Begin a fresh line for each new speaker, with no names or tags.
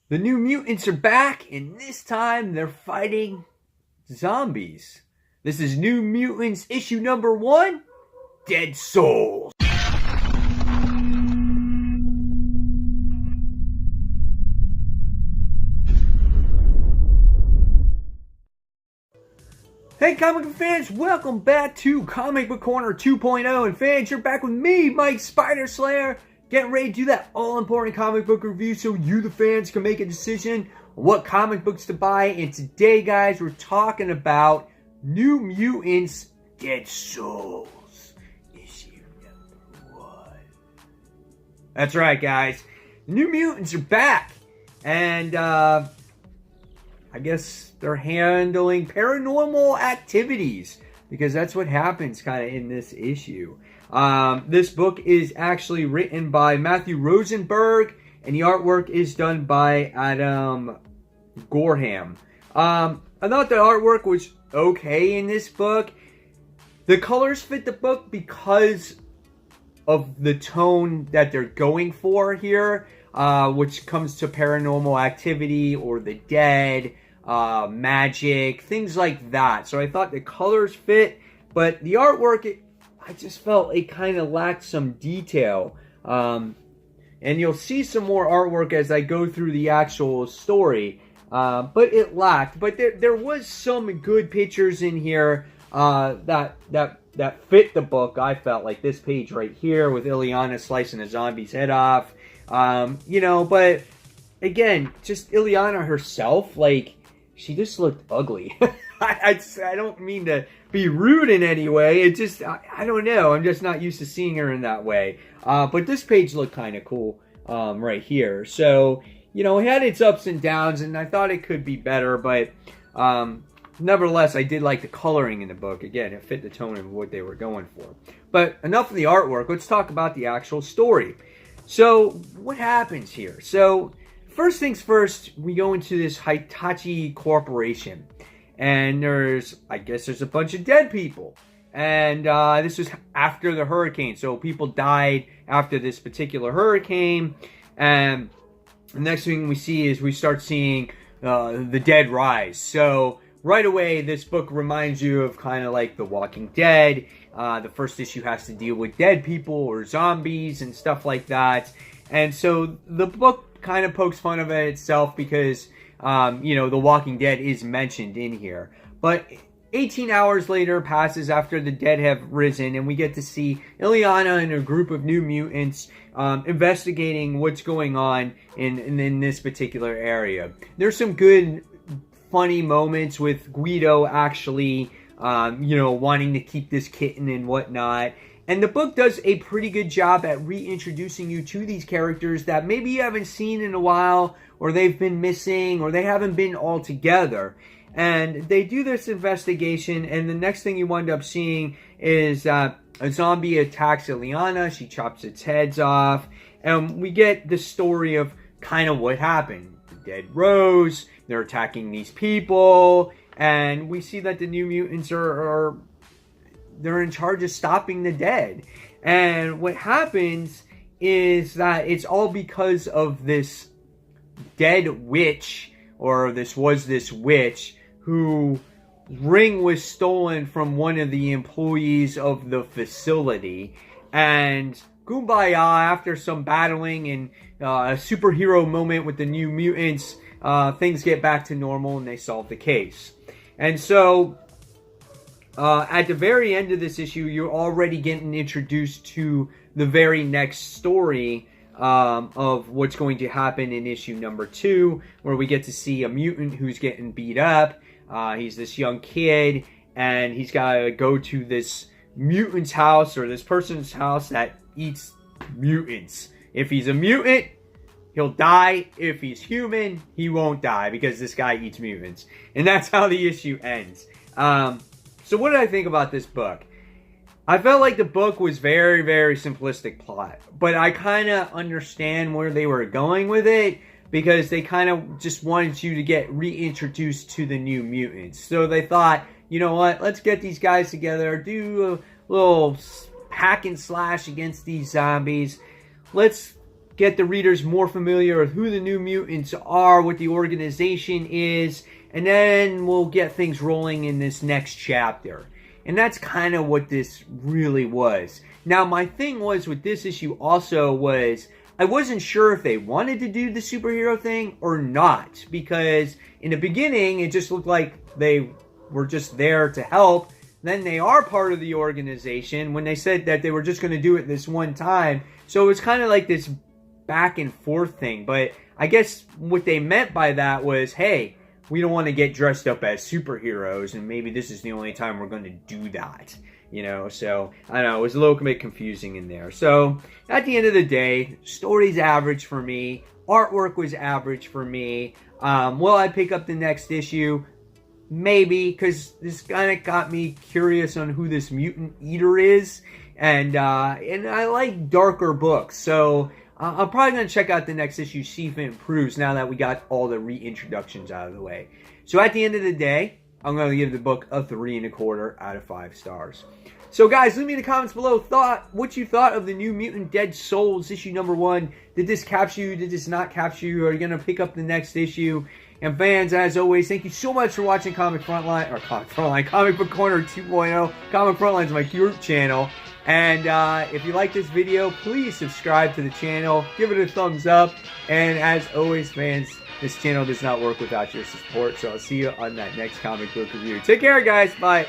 The New Mutants are back, and this time they're fighting zombies. This is New Mutants issue number 1, Dead Souls. Hey comic book fans, welcome back to Comic Book Corner 2.0. And fans, you're back with me, Mike Spider Slayer, getting ready to do that all-important comic book review so you, the fans, can make a decision on what comic books to buy. And today, guys, we're talking about New Mutants Dead Souls, issue number 1. That's right, guys. New Mutants are back. And, I guess they're handling paranormal activities because that's what happens kind of in this issue. This book is actually written by Matthew Rosenberg, and the artwork is done by Adam Gorham. I thought the artwork was okay in this book. The colors fit the book because of the tone that they're going for here, which comes to paranormal activity or the dead, magic, things like that. So I thought the colors fit, but the artwork, I just felt it kind of lacked some detail. And you'll see some more artwork as I go through the actual story, but it lacked. But there was some good pictures in here that fit the book. I felt like this page right here with Ileana slicing a zombie's head off. But again, just Ileana herself, like, she just looked ugly. I don't mean to be rude in any way. It just, I don't know. I'm just not used to seeing her in that way. But this page looked kind of cool right here. So, it had its ups and downs, and I thought it could be better. But nevertheless, I did like the coloring in the book. Again, it fit the tone of what they were going for. But enough of the artwork. Let's talk about the actual story. So, what happens here? So, first things first, we go into this Hitachi Corporation, and there's a bunch of dead people, and this was after the hurricane, so people died after this particular hurricane, and the next thing we see is we start seeing the dead rise. So right away, this book reminds you of kind of like The Walking Dead. The first issue has to deal with dead people or zombies and stuff like that, and so the book kind of pokes fun of it itself because, The Walking Dead is mentioned in here. But 18 hours later passes after the dead have risen, and we get to see Ileana and a group of new mutants investigating what's going on in this particular area. There's some good, funny moments with Guido actually, wanting to keep this kitten and whatnot. And the book does a pretty good job at reintroducing you to these characters that maybe you haven't seen in a while, or they've been missing, or they haven't been all together. And they do this investigation, and the next thing you wind up seeing is a zombie attacks Ileana. She chops its heads off, and we get the story of kind of what happened. The dead rose, they're attacking these people, and we see that the New Mutants they're in charge of stopping the dead. And what happens is that it's all because of this dead witch, or this witch, whose ring was stolen from one of the employees of the facility. And kumbaya, after some battling and a superhero moment with the New Mutants, things get back to normal and they solve the case. And so at the very end of this issue, you're already getting introduced to the very next story of what's going to happen in issue number 2, where we get to see a mutant who's getting beat up. He's this young kid, and he's got to go to this mutant's house, or this person's house that eats mutants. If he's a mutant, he'll die. If he's human, he won't die, because this guy eats mutants. And that's how the issue ends. So what did I think about this book? I felt like the book was very, very simplistic plot. But I kind of understand where they were going with it, because they kind of just wanted you to get reintroduced to the New Mutants. So they thought, you know what, let's get these guys together, do a little hack and slash against these zombies. Let's get the readers more familiar with who the New Mutants are, what the organization is, and then we'll get things rolling in this next chapter. And that's kind of what this really was. Now, my thing was with this issue also was I wasn't sure if they wanted to do the superhero thing or not, because in the beginning it just looked like they were just there to help. Then they are part of the organization when they said that they were just going to do it this one time. So it was kind of like this back and forth thing. But I guess what they meant by that was, hey, we don't want to get dressed up as superheroes, and maybe this is the only time we're going to do that. You know, so, I don't know, it was a little bit confusing in there. So, at the end of the day, story's average for me. Artwork was average for me. Will I pick up the next issue? Maybe, because this kind of got me curious on who this Mutant Eater is. And I like darker books, so I'm probably going to check out the next issue, see if it improves now that we got all the reintroductions out of the way. So at the end of the day, I'm going to give the book a 3.25 out of 5 stars. So guys, leave me in the comments below what you thought of the New Mutant Dead Souls issue number 1. Did this capture you? Did this not capture you? Are you going to pick up the next issue? And fans, as always, thank you so much for watching Comic Book Corner 2.0. Comic Frontline is my group channel. And if you like this video, please subscribe to the channel. Give it a thumbs up. And as always, fans, this channel does not work without your support. So I'll see you on that next comic book review. Take care, guys. Bye.